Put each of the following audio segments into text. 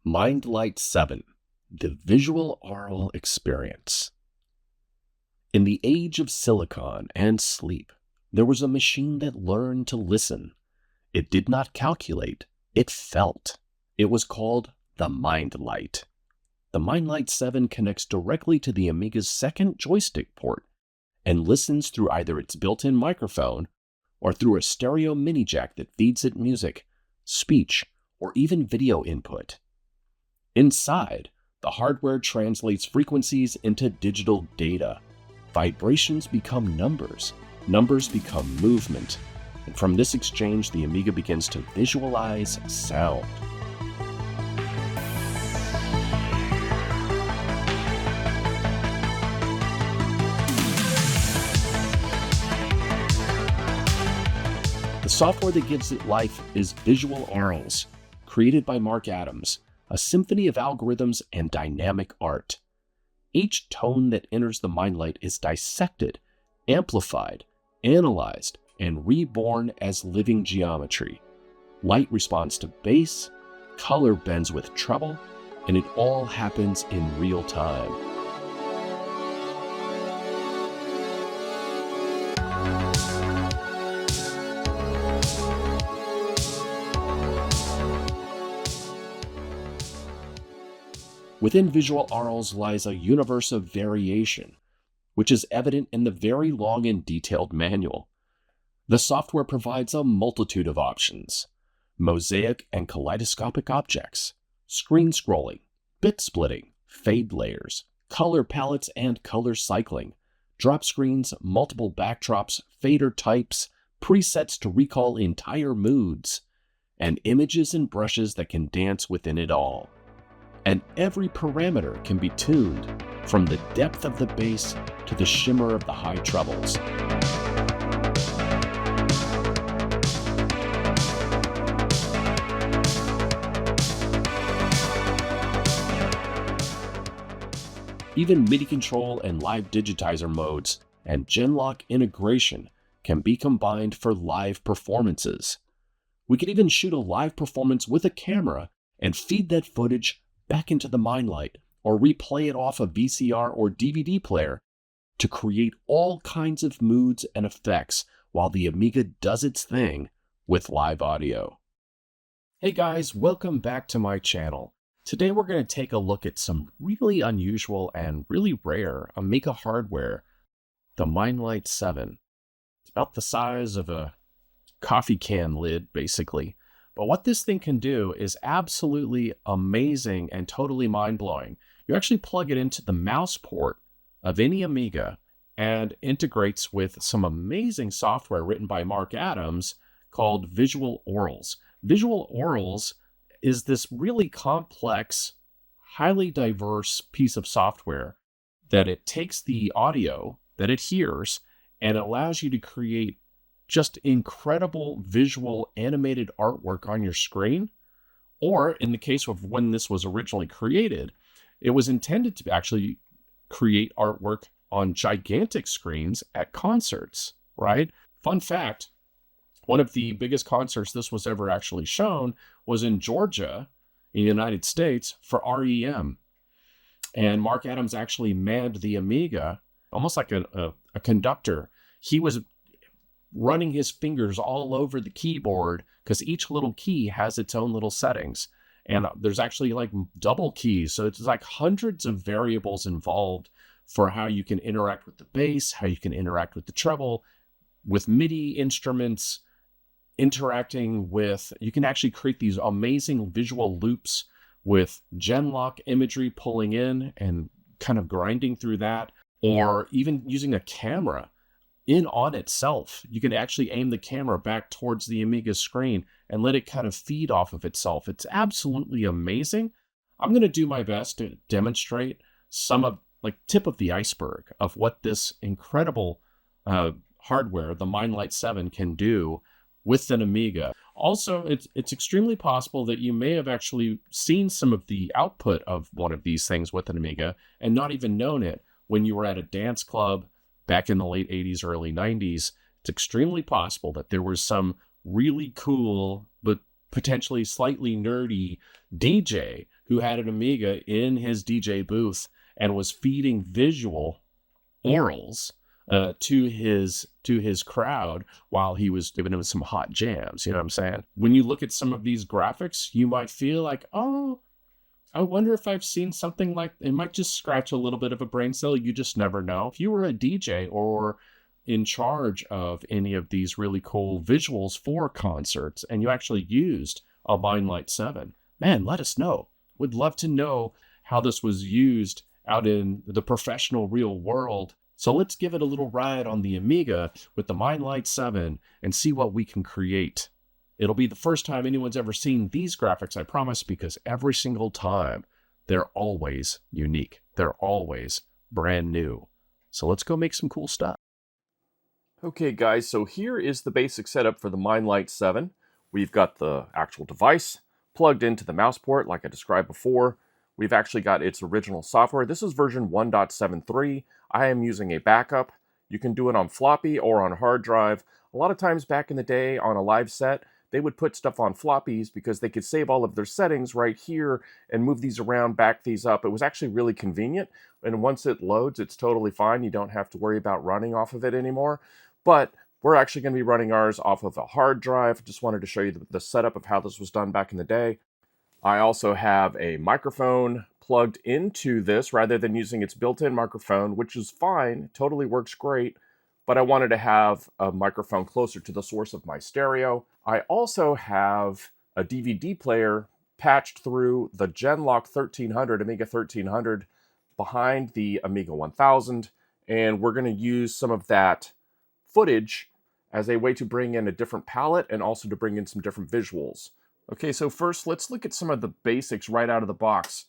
Mindlight 7, the visual aural experience. In the age of silicon and sleep, there was a machine that learned to listen. It did not calculate, it felt. It was called the Mindlight. The Mindlight 7 connects directly to the Amiga's second joystick port and listens through either its built-in microphone or through a stereo mini jack that feeds it music, speech, or even video input. Inside, the hardware translates frequencies into digital data. Vibrations become numbers, numbers become movement, and from this exchange the Amiga begins to visualize sound. The software that gives it life is Visual Aurals, created by Mark Adams, a symphony of algorithms and dynamic art. Each tone that enters the Mindlight is dissected, amplified, analyzed, and reborn as living geometry. Light responds to bass, color bends with treble, and it all happens in real time. Within Visual Aurals lies a universe of variation, which is evident in the very long and detailed manual. The software provides a multitude of options: mosaic and kaleidoscopic objects, screen scrolling, bit splitting, fade layers, color palettes and color cycling, drop screens, multiple backdrops, fader types, presets to recall entire moods, and images and brushes that can dance within it all. And every parameter can be tuned, from the depth of the bass to the shimmer of the high trebles. Even MIDI control and live digitizer modes and Genlock integration can be combined for live performances. We could even shoot a live performance with a camera and feed that footage back into the Mindlight, or replay it off a VCR or DVD player to create all kinds of moods and effects while the Amiga does its thing with live audio. Hey guys, welcome back to my channel. Today we're going to take a look at some really unusual and really rare Amiga hardware, the Mindlight 7. It's about the size of a coffee can lid, basically. But what this thing can do is absolutely amazing and totally mind-blowing. You actually plug it into the mouse port of any Amiga and integrates with some amazing software written by Mark Adams called Visual Aurals. Visual Aurals is this really complex, highly diverse piece of software that it takes the audio that it hears and allows you to create just incredible visual animated artwork on your screen. Or in the case of when this was originally created, it was intended to actually create artwork on gigantic screens at concerts, right? Fun fact, one of the biggest concerts this was ever actually shown was in Georgia, in the United States, for R.E.M. And Mark Adams actually manned the Amiga, almost like a conductor. He was running his fingers all over the keyboard because each little key has its own little settings. And there's actually like double keys. So it's like hundreds of variables involved for how you can interact with the bass, how you can interact with the treble, with MIDI instruments, interacting with, you can actually create these amazing visual loops with Genlock imagery pulling in and kind of grinding through that, or even using a camera on itself. You can actually aim the camera back towards the Amiga screen and let it kind of feed off of itself. It's absolutely amazing. I'm going to do my best to demonstrate some of, like, tip of the iceberg of what this incredible hardware, the Mindlight 7, can do with an Amiga. Also, it's extremely possible that you may have actually seen some of the output of one of these things with an Amiga and not even known it when you were at a dance club back in the late 80s, early 90s. It's extremely possible that there was some really cool, but potentially slightly nerdy DJ who had an Amiga in his DJ booth and was feeding visual Aurals to his crowd while he was giving him some hot jams. You know what I'm saying? When you look at some of these graphics, you might feel like, oh, I wonder if I've seen something like, it might just scratch a little bit of a brain cell. You just never know. If you were a DJ or in charge of any of these really cool visuals for concerts and you actually used a Mindlight 7, man, let us know. We'd love to know how this was used out in the professional real world. So let's give it a little ride on the Amiga with the Mindlight 7 and see what we can create. It'll be the first time anyone's ever seen these graphics, I promise, because every single time they're always unique. They're always brand new. So let's go make some cool stuff. Okay guys, so here is the basic setup for the Mindlight 7. We've got the actual device plugged into the mouse port like I described before. We've actually got its original software. This is version 1.73. I am using a backup. You can do it on floppy or on hard drive. A lot of times back in the day on a live set, they would put stuff on floppies because they could save all of their settings right here and move these around, back these up. It was actually really convenient. And once it loads, it's totally fine. You don't have to worry about running off of it anymore. But we're actually going to be running ours off of a hard drive. Just wanted to show you the setup of how this was done back in the day. I also have a microphone plugged into this rather than using its built-in microphone, which is fine, totally works great, but I wanted to have a microphone closer to the source of my stereo. I also have a DVD player patched through the Genlock 1300, Amiga 1300, behind the Amiga 1000, and we're going to use some of that footage as a way to bring in a different palette and also to bring in some different visuals. Okay, so first let's look at some of the basics right out of the box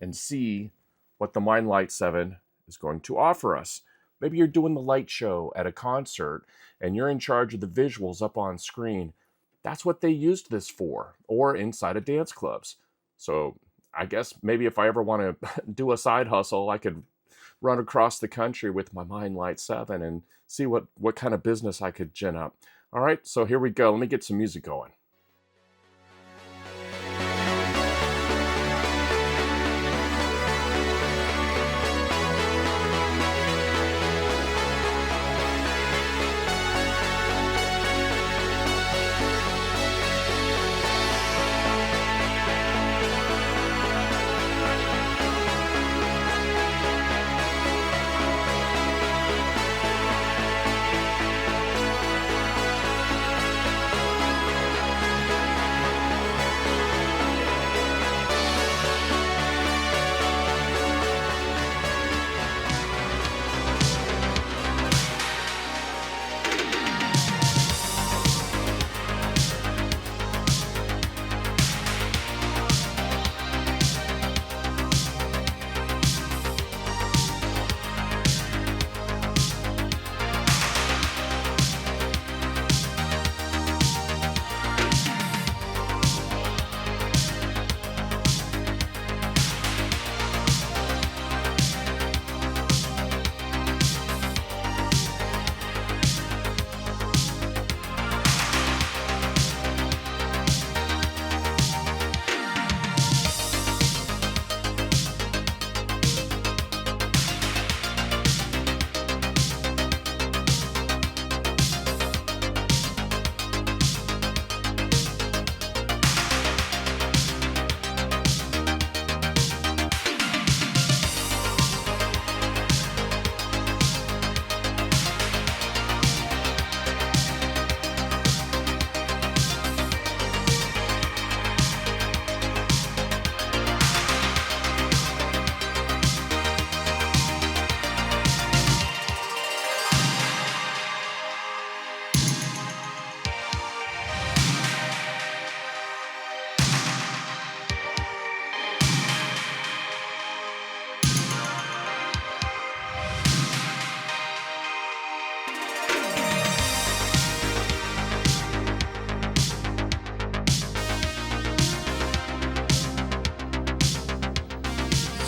and see what the Mindlight 7 is going to offer us. Maybe you're doing the light show at a concert and you're in charge of the visuals up on screen. That's what they used this for, or inside of dance clubs. So I guess maybe if I ever want to do a side hustle, I could run across the country with my Mindlight 7 and see what kind of business I could gin up. All right, so here we go. Let me get some music going.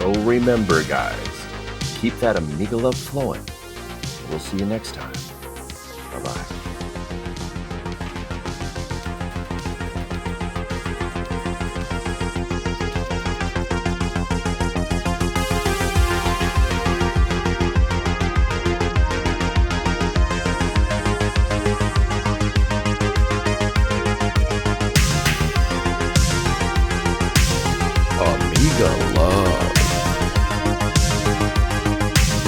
So remember guys, keep that Amiga love flowing. We'll see you next time. Bye-bye.